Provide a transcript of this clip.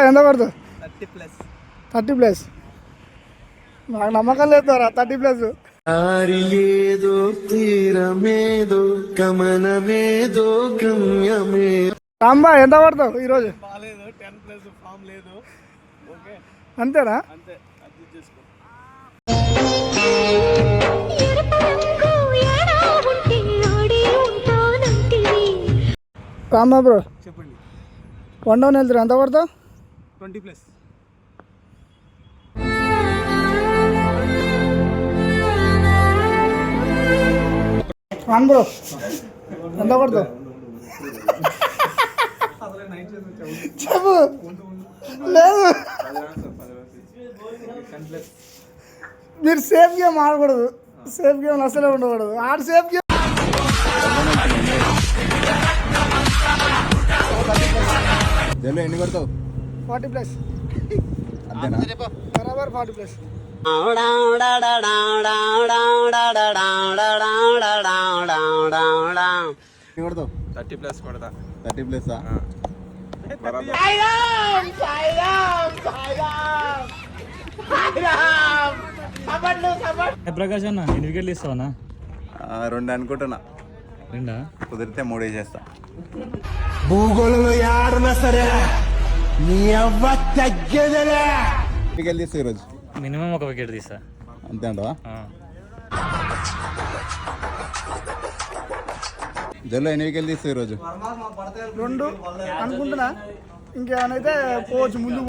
ఎంత పడుతుంది? 30+. 30+. నాకు నమ్మకం లేదు 30+. ఆరియేదో తీరమేదో గమనమేదో గమ్యమే. రాంబా ఎంత పడతావు ఈరోజు? 10+ ఫామ్ లేదు. ఓకే అంతేనా? అంతే, అడ్జస్ట్ చేసుకో. రాంబా బ్రో చెప్పండి. 1 down వెళ్తారు ఎంత పడతావు? 20+. వన్ బ్రో ఎంత పడతావు? చెప్పు. లేదు మీరు సేఫ్ గేమ్ ఆడకూడదు. సేఫ్ గేమ్ అసలే ఉండకూడదు. ఆడ సేఫ్ గేమ్. ఎన్ని కొడతావు? 40+. అంతేనా? బరాబర్ 40+. ఎన్ని కొడతావు? 30+ కొడతా. 30+. ప్రకాష్ అన్న ఎన్ని వికెట్లు ఇస్తావన్నా? 2 అనుకుంటున్నా. 2 కుదిరితే 3 వేసేస్తా. భూగోళంలో ఆడనా సరే నీ అవ్వ తగ్గేదలే. వికెట్ తీస్తా ఈరోజు. మినిమం 1 వికెట్ తీస్తా. అంతే అంటవా? జల్లు ఎన్ని వికెట్లు తీస్తా ఈరోజు? 2 అనుకుంటున్నా. ఇంకేమైనా అయితే పోవచ్చు ముందు.